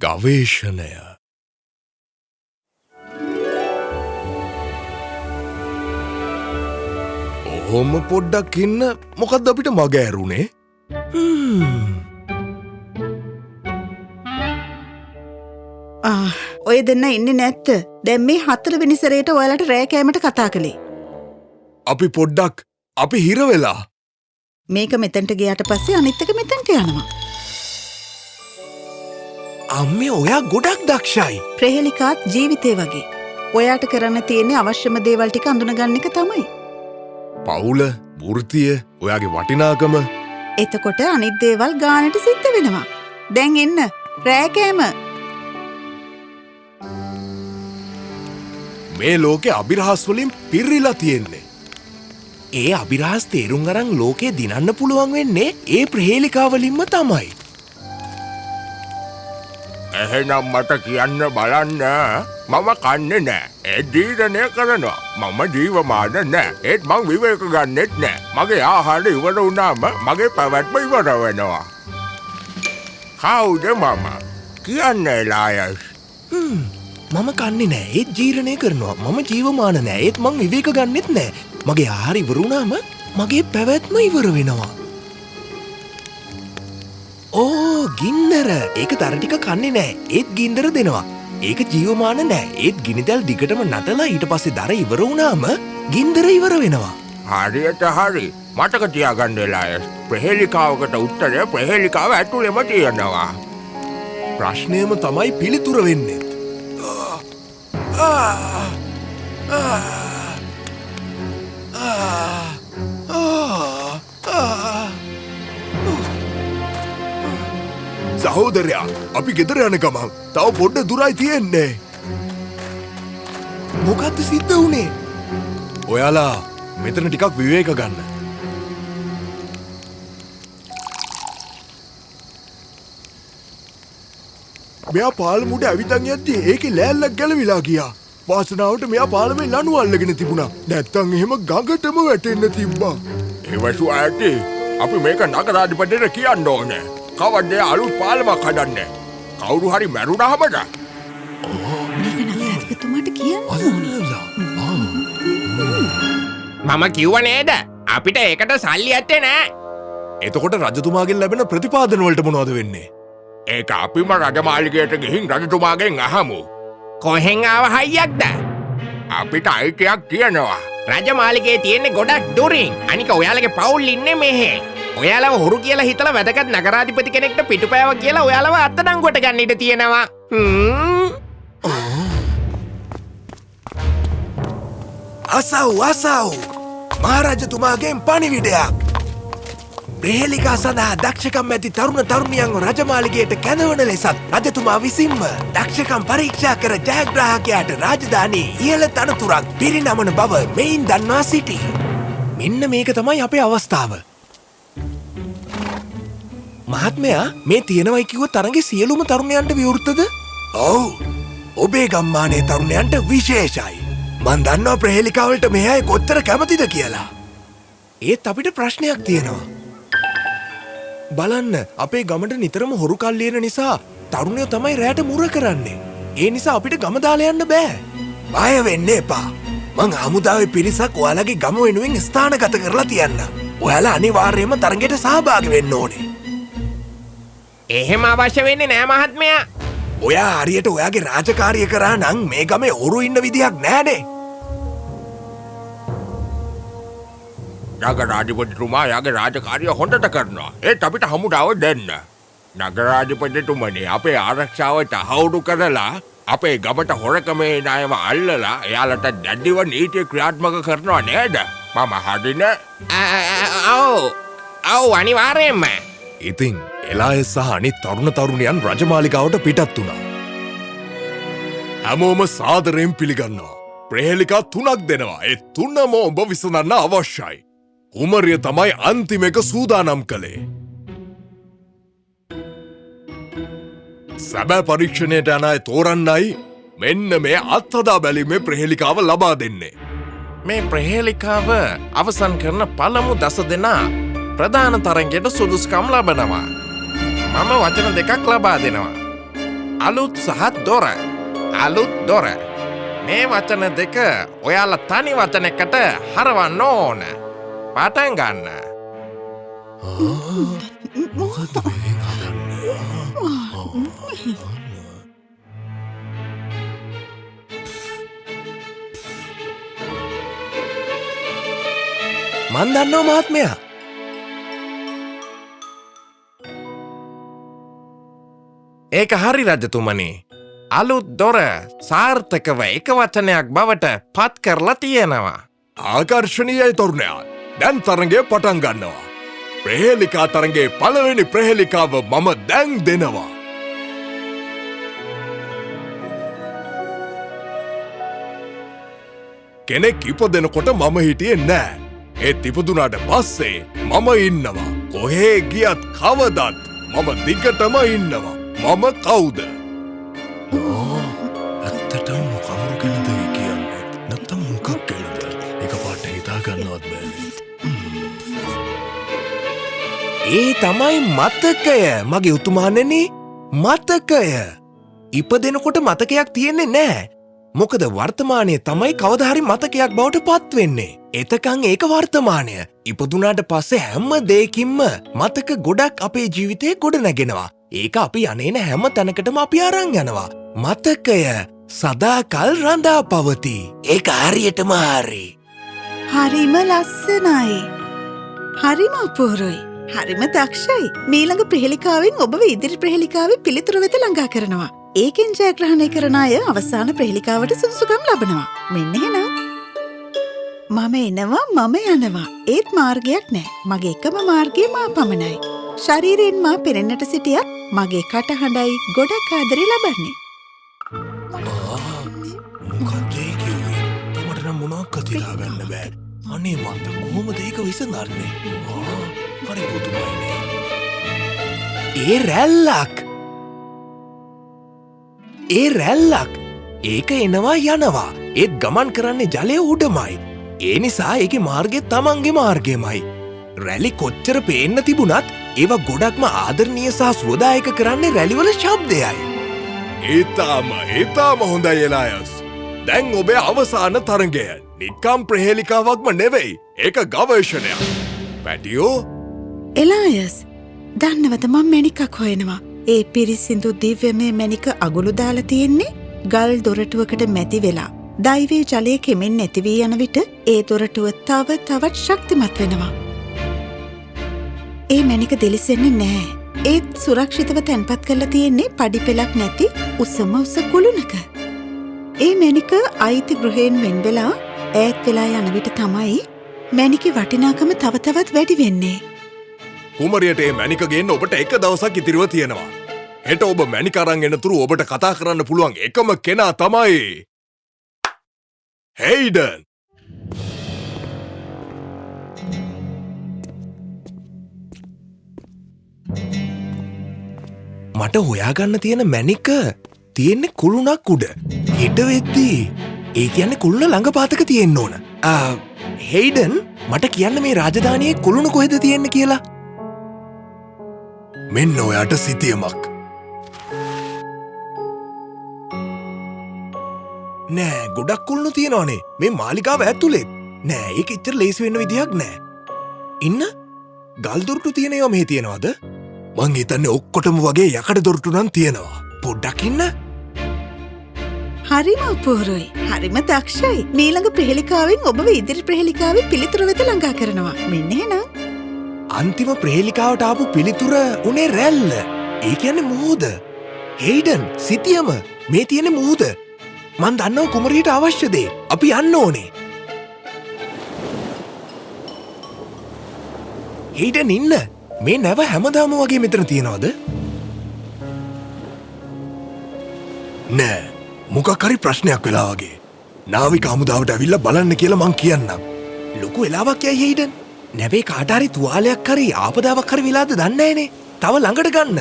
ගවේෂණය ඔහොම පොඩ්ඩක් ඉන්න මොකක්ද අපිට මග ඇරුණේ ඔය දෙන්න ඉන්නේ නැත්ද? දැන් මේ 4 වෙනි සැරේට ඔයාලට රෑ කෑමට කතා කළේ. අපි පොඩ්ඩක් අපි හිර වෙලා. මේක මෙතනට ගියාට පස්සේ අනිත් එක මෙතනට යනවා. අම්මේ ඔයා ගොඩක් දක්ෂයි. ප්‍රහෙලිකාත් ජීවිතේ වගේ. ඔයාට කරන්න තියෙන්නේ අවශ්‍යම දේවල් ටික අඳුනගන්න එක තමයි. පවුල, වෘත්තිය, ඔයාගේ වටිනාකම. එතකොට අනිත් දේවල් ගානට සිද්ධ වෙනවා. දැන් එන්න රෑ කෑම. මේ ලෝකේ අභිරහස් වලින් පිරිලා තියෙන්නේ. ඒ අභිරහස් තේරුම් අරන් ලෝකේ දිනන්න පුළුවන් වෙන්නේ ඒ ප්‍රහේලිකාවලින්ම තමයි. එහෙනම් මට කියන්න බලන්න මම කන්නේ නෑ. ඒ දීර්ණය කරනවා. මම ජීවමාන නෑ. ඒත් මං විවේක ගන්නෙත් නෑ. මගේ ආහාර ඉවර වුණාම මගේ පැවැත්ම ඉවර වෙනවා. කවුද මම? කියන්නේ ලායස්. මම කන්නේ නෑ ඒත් ජීර්ණය කරනවා. මම ජීවමාන නෑ ඒත් මං විවේක ගන්නෙත් නෑ. මගේ ආහාර ඉවර වුණාම මගේ පැවැත්ම ඉවර වෙනවා. ඕ ගින්දර ඒක තර ටික කන්නේ නෑ ඒත් ගින්දර දෙනවා. ඒක ජීවමාන නෑ ඒත් ගිනිදැල් දිගටම නටලා ඊට පස්සේ දර ඉවර වුණාම ගින්දර ඉවර වෙනවා. හරියට හරි. මතක තියාගන්න ලායස්. ප්‍රහේලිකාවකට උත්තරය ප්‍රහේලිකාව ඇතුළෙම තියෙනවා. ප්‍රශ්නයම තමයි පිළිතුර වෙන්නේ. සහෝදරයා අපි ගෙදර යන ගමන් තව පොඩ්ඩ දුරයි තියෙන්නේ. මොකක්ද සිද්ධ වුණේ? ඔයාලා මෙතන ටිකක් විවේක ගන්න. මෙයා පාලමුඩ ඇවිතන් යද්දී ඒකේ ලෑල්ලක් ගැලවිලා ගියා. වාසනාවට මෙයා පාලමේ ලණු අල්ලගෙන තිබුණා. නැත්තම් එහෙම ගඟටම වැටෙන්න තිබ්බා. ඒවසු ඇටි අපි මේක නගරාධිපතිට කියන්න ඕනේ. කවද්ද අලුත් පාලමක් හදන්නේ? කවුරු හරි මැරුණාමද? මේක නගරාධිපතිතුමාට කියන්න ඕනේ. මම කිව්ව නේද? අපිට ඒකට සල්ලි ඇත්තේ නෑ. එතකොට රජතුමාගෙන් ලැබෙන ප්‍රතිපාදන වලට මොනවද වෙන්නේ? ඒක අපිම රජමාලිගයට ගිහින් රජතුමාගෙන් අහමු. කොහෙන් ආව හයියක්ද? අපිට අයිතියක් තියෙනවා. රජමාලිගයේ තියෙන්නේ ගොඩක් දුරින්. අනික ඔයාලගේ පවුල් ඉන්නේ මෙහෙ. ඔයාලව හොරු කියලා හිතලා වැදගත් නගරාධිපති කෙනෙක්ට පිටුපෑව කියලා ඔයාලව අත්අඩංගුවට ගන්න ඉඩ තියෙනවා. අසව් මහරජතුමාගෙන් පණිවිඩයක්. ප්‍රහේලිකා සඳහා දක්ෂකම් ඇති තරුණ තරුණියන්ව රජමාලිගයට කැඳවන ලෙසත් රජතුමා විසින්ම දක්ෂකම් පරීක්ෂා කර ජයග්‍රාහකයාට රාජධානී ඉහළ තනතුරක් පිරිනමන බව මෙයින් දන්වා සිටී. මෙන්න මේක තමයි අපේ අවස්ථාව. මහත්මයා මේ තියෙනවයි කිව්ව තරගේ සියලුම තරුණයන්ට විවෘතද? ඔව්. ඔබේ ගම්මානයේ තරුණයන්ට විශේෂයි. මන් දන්නවා ප්‍රහේලිකාවලට මේ අය කොච්චර කැමතිද කියලා. ඒත් අපිට ප්‍රශ්නයක් තියෙනවා. බලන්න අපේ ගමට නිතරම හොරු කල්ලියන නිසා තරුණයෝ තමයි රැට මුර කරන්නේ. ඒ නිසා අපිට ගම දාලා යන්න බෑ. බය වෙන්න එපා. මං හමුදාවේ පිරිසක් ඔයාලගේ ගම වෙනුවෙන් ස්ථානගත කරලා තියන්න. ඔයාලා අනිවාර්යයෙන්ම තරඟයට සහභාගී වෙන්න ඕනේ. එහෙම අවශ්‍ය වෙන්නේ නෑ මහත්මයා. ඔයා හරියට ඔයාගේ රාජකාරිය කරා නම් මේ ගමේ හොරු ඉන්න විදියක් නෑනේ. නගරාධිපතිතුමා යාගේ රාජකාරිය හොඳට කරනවා. ඒත් අපිට හමුදාව දෙන්න. නගරාධිපතිතුමනි අපේ ආරක්ෂාව තහවුරු කරලා අපේ ගමට හොරකමේ ණයව අල්ලලා එයාලට දැඩිව නීතිය ක්‍රියාත්මක කරනවා නේද? මම හරිනේ? ඔව් අනිවාර්යයෙන්ම. ඉතින් එලායස් සහ අනිත් තරුණ තරුණියන් රජමාලිගාවට පිටත් වුණා. හැමෝම සාදරයෙන් පිළිගන්නවා. ප්‍රහේලිකා 3ක් දෙනවා. ඒ 3ම ඔබ විසඳන්න අවශ්‍යයි. කුමරිය තමයි අන්තිම එක සූදානම් කළේ. සැබෑ පරීක්ෂණයට යන අය තෝරන්නයි මෙන්න මේ අත්හදා බැලීමේ ප්‍රහේලිකාව ලබා දෙන්නේ. මේ ප්‍රහේලිකාව අවසන් කරන පළමු 10 දෙනා ප්‍රධාන තරඟයට සුදුසුකම් ලබනවා. මම වචන 2ක් ලබා දෙනවා. අලුත් සහ දොර. අලුත් දොර. මේ වචන දෙක ඔයාලා තනි වචනයකට හරවන්න ඕන. පටන් ගන්න. මොකද මේ හදන්නේ? මන් දන්නවා මහත්මයා. ඒක හරි රජතුමනි. අලුත් දොර සාර්ථකව එක වචනයක් බවට පත් කරලා තියෙනවා. ආකර්ශණීයයි තරුණයා. දැන් තරඟය පටන් ගන්නවා. ප්‍රහේලිකා තරඟේ පළවෙනි ප්‍රහේලිකාව මම දැන් දෙනවා. කෙනෙක් ඉපදෙනකොට මම හිටියේ නෑ. ඒත් ඉපදුනාට පස්සේ මම ඉන්නවා. කොහේ ගියත් කවදත් මම දිගටම ඉන්නවා. මම කවුද? ඇත්තටම කවුරු ගැනද කියන්නේ? නැත්තම් මොකක් ගැනද? එකපාරට හිතා ගන්නවත් බෑ. ඒ තමයි මතකය. මගේ උතුමාණනි, මතකය. ඉපදෙනකොට මතකයක් තියෙන්නේ නෑ. මොකද වර්තමානයේ තමයි කවදා හරි මතකයක් බවට පත් වෙන්නේ. එතකන් ඒක වර්තමානය. ඉපදුනාට පස්සේ හැම දෙයකින්ම මතක ගොඩක් අපේ ජීවිතේ ගොඩ නැගෙනවා. ඒක අපි යන්නේන හැම තැනකටම අපි අරන් යනවා. මතකය සදාකල් රඳා පවතී. ඒක හරියටම හරි. හරිම ලස්සනයි. හරිම අපූරුයි. හරිම දක්ෂයි. මීළඟ ප්‍රහෙලිකාවෙන් ඔබව ඉදිරි ප්‍රහෙලිකාවේ පිළිතුරු වෙත ළඟා කරනවා. ඒකෙන් ජයග්‍රහණය කරන අය අවසාන ප්‍රහෙලිකාවට සුදුසුකම් ලබනවා. මෙන්න එහෙනම්. මම එනවා මම යනවා. ඒත් මාර්ගයක් නෑ. මගේ එකම මාර්ගය මා පමණයි. ශරීරයෙන් මා පෙනෙන්නට සිටියත් මගේ කටහඬයි ගොඩක් ආදරේ ලබන්නේ. මොකක්ද ඒ කිව්වේ? මට නම් මොනවක්වත් හිතාගන්න බෑ. අනේ මන්ද කොහොමද ඒක විසඳන්නේ? හරි පුදුමයිනේ. ඒ රැල්ලක්. ඒ රැල්ලක්. ඒක එනවා යනවා. ඒත් ගමන් කරන්නේ ජලය උඩමයි. ඒ නිසා ඒකේ මාර්ගය තමන්ගේ මාර්ගයමයි. රැලි කොච්චර පේන්න තිබුණත් ඒවා ගොඩක්ම ආදරණීය සහ සුවදායක කරන්නේ රැලිවල ශබ්දයයි. ඒතාම හොඳයි එලායස්. දැන් ඔබේ අවසාන තරඟය. නිකම් ප්‍රහේලිකාවක්ම නෙවෙයි. ඒක ගවේෂණයක්. පැටියෝ? එලායස්, දන්නවද මම මැණිකක් හොයනවා. ඒ පිරිසිදු දිව්‍යමය මැණික අගුළු දාලා තියෙන්නේ ගල් දොරටුවකට මැදි වෙලා. දෛවයේ ජලය කෙමෙන් නැති වී යන විට ඒ දොරටුව තවත් ශක්තිමත් වෙනවා. ඒ මැණික දෙලිසෙන්නේ නැහැ. ඒත් සුරක්ෂිතව තැන්පත් කරලා තියෙන්නේ පඩි පෙලක් නැති උසම උස කුළුණක. ඒ මැණික අයිති ගෘහයෙන් වෙන් වෙලා ඈත් වෙලා යන විට තමයි මැණිකේ වටිනාකම තව තවත් වැඩි වෙන්නේ. කුමරියට මේ මැණික ගේන්න ඔබට එක දවසක් ඉතිරිව තියෙනවා. හෙට ඔබ මැණික අරන් එනතුරු ඔබට කතා කරන්න පුළුවන් එකම කෙනා තමයි හේඩන්. මට හොයාගන්න තියෙන මැණික තියෙන්නේ කුළුණක් උඩ. හෙට වෙද්දී ඒ කියන්නේ කුළුණ ළඟ පාතක තියෙන්න ඕන. හේඩන්, මට කියන්න මේ රාජධානියේ කුළුණ කොහෙද තියෙන්නේ කියලා. මෙන්න ඔයාට සිතියමක්. නෑ, ගොඩක් කුළුණු තියෙනවනේ මේ මාලිගාව ඇතුලේ. නෑ, ඒක එච්චර ලේසි වෙන්න විදියක් නෑ. ඉන්න ගල් දොරටු තියෙන ඒවා මෙහි තියෙනවද? මං හිතන්නේ ඔක්කොටම වගේ යකඩ දොරටු නම් තියෙනවා. පොඩ්ඩක් ඉන්න. හරිම අපූරුයි. හරිම දක්ෂයි. මීළඟ ප්‍රහෙලිකාවෙන් ඔබව ඉදිරි ප්‍රහෙලිකාවේ පිළිතුරු වෙත ළඟා කරනවා. මෙන්න එහෙනම්. අන්තිම ප්‍රහෙලිකාවට ආපු පිළිතුර උනේ රැල්ල. ඒ කියන්නේ මුහුද. හේඩන්, සිතියම මේ තියෙන මුහුද. මන් දන්නවා කුමරියට අවශ්‍ය දේ. අපි යන්න ඕනේ. හේඩන් ඉන්න. මේ නැව හැමදාම වගේ මෙතන තියනවද? නෑ, මොකක් හරි ප්‍රශ්නයක් වෙලා වගේ. නාවික හමුදාවට ඇවිල්ලා බලන්න කියලා මං කියන්නම්. ලොකු වෙලාවක් යයි හේඩන්. නැවේ කාට හරි තුවාලයක් හරි ආපදාවක් හරි වෙලාද දන්නේ නැහනේ. තව ළඟට ගන්න.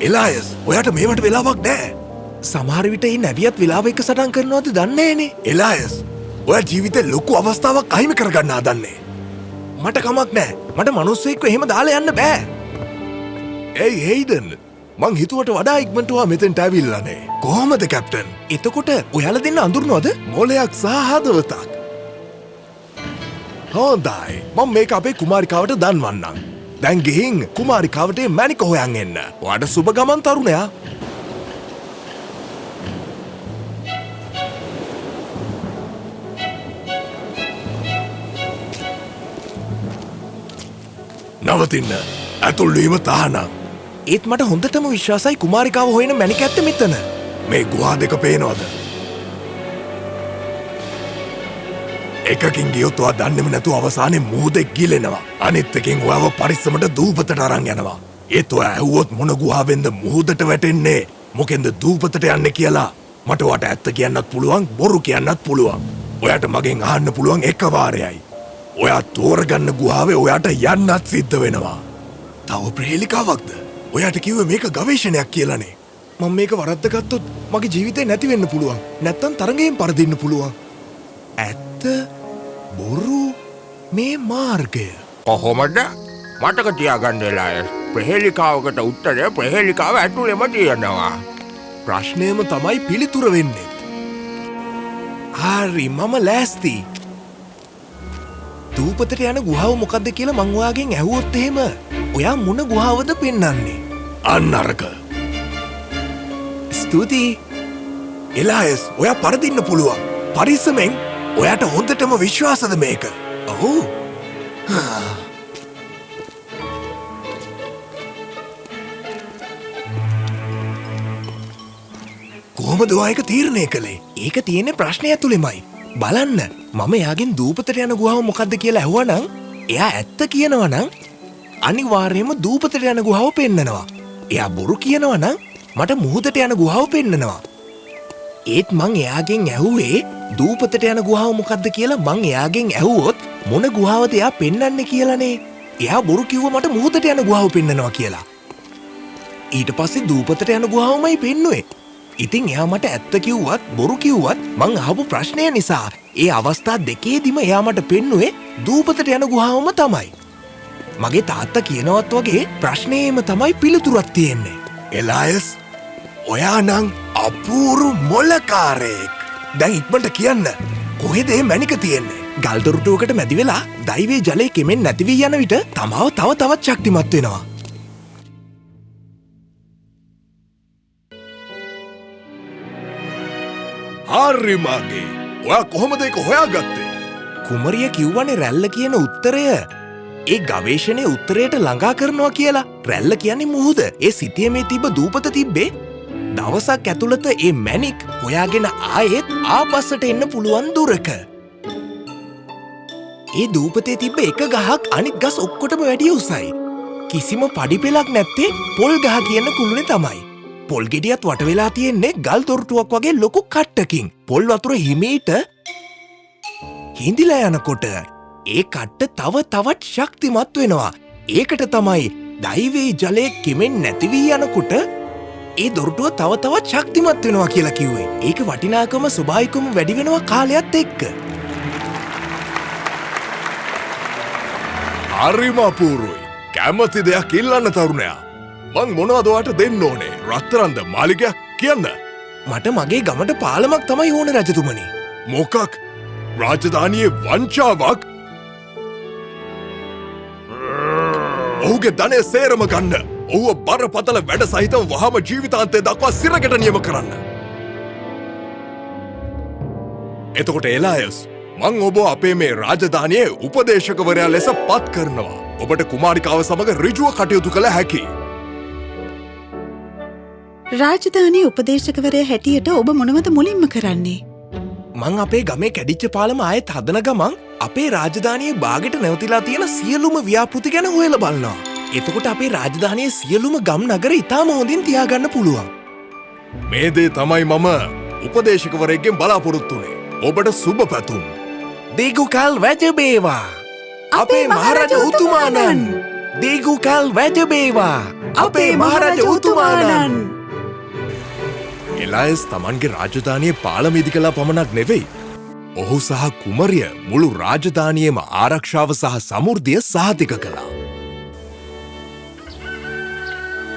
එලායස්, ඔයාට මේවට වෙලාවක් නෑ. සමහර විට මේ නැවියත් වෙලාව එක සටන් කරනවද දන්නේ නැහනේ. එලායස්, ඔයා ජීවිතේ ලොකු අවස්ථාවක් අහිමි කරගන්න හදන්නේ. මට කමක් නෑ. මට මිනිස්සෙක්ව එහෙම දාලා යන්න බෑ. ඒයි හේඩන්. මං හිතුවට වඩා ඉක්මනට ඔයා මෙතෙන්ට ඇවිල්ලානේ. කොහමද කැප්ටන්? එතකොට ඔයාලා දෙන්න අඳුරනවද? මොලයක් සහ හදවතක්. හොඳයි. මම මේක අපේ කුමාරිකාවට දන්වන්නම්. දැන් ගිහින් කුමාරිකාවට මැණික හොයන් එන්න. ඔයාට සුබ ගමන් තරුණයා. නවතින්න. ඇතුල් වීම තහනම්. ඒත් මට හොඳටම විශ්වාසයි කුමාරිකාව හොයන මැණික ඇත්ත මෙතන. මේ ගුහා දෙක පේනවද? එකකින් ගියොත් ඔයා දන්නේම නැතුව අවසානයේ මුහුදේ ගිලෙනවා. අනිත් එකෙන් ඔයාව පරිස්සමට දූපතට අරන් යනවා. ඒත් ඔයා ඇහුවොත් මොන ගුහාවෙන්ද මුහුදට වැටෙන්නේ? මොකෙන්ද දූපතට යන්නේ කියලා මට ඔයාට ඇත්ත කියන්නත් පුළුවන්, බොරු කියන්නත් පුළුවන්. ඔයාට මගෙන් අහන්න පුළුවන් එක වාරයයි. ඔයා තෝරගන්න ගුහාවේ ඔයාට යන්නත් සිද්ධ වෙනවා. තව ප්‍රහේලිකාවක්ද? ඔයාට කිව්වේ මේක ගවේෂණයක් කියලානේ. මම මේක වරද්දගත්තොත් මගේ ජීවිතේ නැති වෙන්න පුළුවන්. නැත්තම් තරඟයෙන් පරදින්න පුළුවන්. ඇත්ත බොරු මේ මාර්ගය. කොහොමද? මතක තියාගන්න එලායස්. ප්‍රහේලිකාවකට උත්තරය ප්‍රහේලිකාව ඇතුළෙම තියෙනවා. ප්‍රශ්නයම තමයි පිළිතුර වෙන්නේ. හරි මම ලෑස්ති. දූපතට යන ගුහාව මොකද්ද කියලා මං ඔයාගෙන් ඇහුවොත් එහෙම ඔයා මොන ගුහාවද පෙන්වන්නේ? අන්න අරක. ස්තුතියි. එලායස් ඔයා පරදින්න පුළුවන්. පරිස්සමෙන්. ඔයාට හොඳටම විශ්වාසද මේක? ඔව්. කොහොමද ඔයා ඒක තීරණය කළේ? ඒක තියෙන්නේ ප්‍රශ්නය ඇතුළෙමයි. බලන්න මම එයාගෙන් දූපතට යන ගුහාව මොකද්ද කියලා ඇහුවනම් එයා ඇත්ත කියනවා නම් අනිවාර්යයෙන්ම දූපතට යන ගුහාව පෙන්නනවා. එයා බොරු කියනවා නම් මට මුහුදට යන ගුහාව පෙන්නනවා. ඒත් මං එයාගෙන් ඇහුවේ දූපතට යන ගුහාව මොකද්ද කියලා මං එයාගෙන් ඇහුවොත් මොන ගුහාවද එයා පෙන්වන්නේ කියලානේ. එයා බොරු කිව්ව මට මුහුදට යන ගුහාව පෙන්නනවා කියලා. ඊට පස්සේ දූපතට යන ගුහාවමයි පෙන්නුවේ. ඉතින් එයා මට ඇත්ත කිව්වත් බොරු කිව්වත් මං අහපු ප්‍රශ්නය නිසා ඒ අවස්ථා දෙකේදීම එයා මට පෙන්නුවේ දූපතට යන ගුහාවම තමයි. මගේ තාත්තා කියනවත් වගේ ප්‍රශ්නයේම තමයි පිළිතුරක් තියෙන්නේ. එලායස් ඔයා නම් අපූරු මොලකාරයෙක්. දැන් ඉක්මනට කියන්න කොහෙද මේ මැණික තියෙන්නේ? ගල් දොරටුවකට මැදි වෙලා දෛවයේ ජලයේ කෙමෙන් නැති වී යන විට තමාව තවත් ශක්තිමත් වෙනවා. හරි මගේ. ඔයා කොහොමද ඒක හොයාගත්තේ? කුමරිය කිව්වනේ රැල්ල කියන උත්තරය ඒ ගවේෂණයේ උත්තරයට ළඟා කරනවා කියලා. රැල්ල කියන්නේ මුහුද. ඒ සිටියමේ තිබ්බ දූපත තිබ්බේ දවසක් ඇතුළත ඒ මැණික් හොයාගෙන ආයෙත් ආපස්සට එන්න පුළුවන් දුරක. ඒ දූපතේ තිබ්බ එක ගහක් අනිත් ගස් ඔක්කොටම වැඩිය උසයි. කිසිම පඩි පෙලක් නැත්තේ පොල් ගහ කියන කුළුනේ තමයි. පොල් ගෙඩියත් වට වෙලා තියෙන්නේ ගල් දොරටුවක් වගේ ලොකු කට්ටකින්. පොල් වතුර හිමීට හිඳිලා යනකොට ඒ කට්ට තවත් ශක්තිමත් වෙනවා. ඒකට තමයි දෛවයේ ජලයේ කෙමෙන් නැති වී යනකොට ඒ දොරටුව තවත් ශක්තිමත් වෙනවා කියලා කිව්වේ. ඒක වටිනාකම ස්වභාවිකවම වැඩි වෙනවා කාලයත් එක්ක. හරිම අපූර්වයි. කැමති දෙයක් ඉල්ලන්න තරුණයා. මං මොනවද ඔයාට දෙන්න ඕනේ? රත්තරන්ද මාලිගයක් කියන්න. මට මගේ ගමට පාලමක් තමයි ඕනේ රජතුමනි. මොකක්? රාජධානියේ වංචාවක්? ඔහුගේ ධනය සේරම ගන්න. ඔහුව බරපතල වැඩ සහිතව වහම ජීවිතාන්තය දක්වා සිරකට නියම කරන්න. එතකොට එලායස් මං ඔබ අපේ මේ රාජධානියේ උපදේශකවරයා ලෙස පත් කරනවා. ඔබට කුමාරිකාව සමග ඍජුව කටයුතු කළ හැකි. රාජධානී උපදේශකවරයා හැටියට ඔබ මොනවද මුලින්ම කරන්නේ? මං අපේ ගමේ කැඩිච්ච පාලම ආයෙත් හදන ගමන් අපේ රාජධානියේ බාගෙට නැවතිලා තියෙන සියලුම ව්‍යාපෘති ගැන හොයලා බලනවා. එතකොට අපේ රාජධානියේ සියලුම ගම් නගර ඉතාම හොඳින් තියාගන්න පුළුවන්. මේ දේ තමයි මම උපදේශකවරයෙක්ගෙන් බලාපොරොත්තු වෙන්නේ. ඔබට සුබ පැතුම්. දීගුකල් වැජබේවා. අපේ මහරජ උතුමාණන්. දීගුකල් වැජබේවා. අපේ මහරජ උතුමාණන්. එලායස් තමන්ගේ රාජධානියේ පාලම ඉදි කළා පමණක් නෙවෙයි. ඔහු සහ කුමරිය මුළු රාජධානියම ආරක්ෂාව සහ සමුර්දිය සහතික කළා.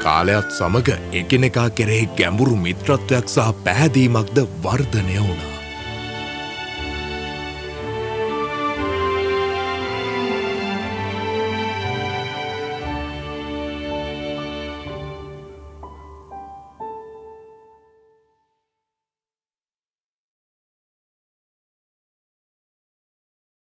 කාලයත් සමග එකිනෙකා කෙරෙහි ගැඹුරු මිත්‍රත්වයක් සහ පැහැදීමක්ද වර්ධනය වුණා.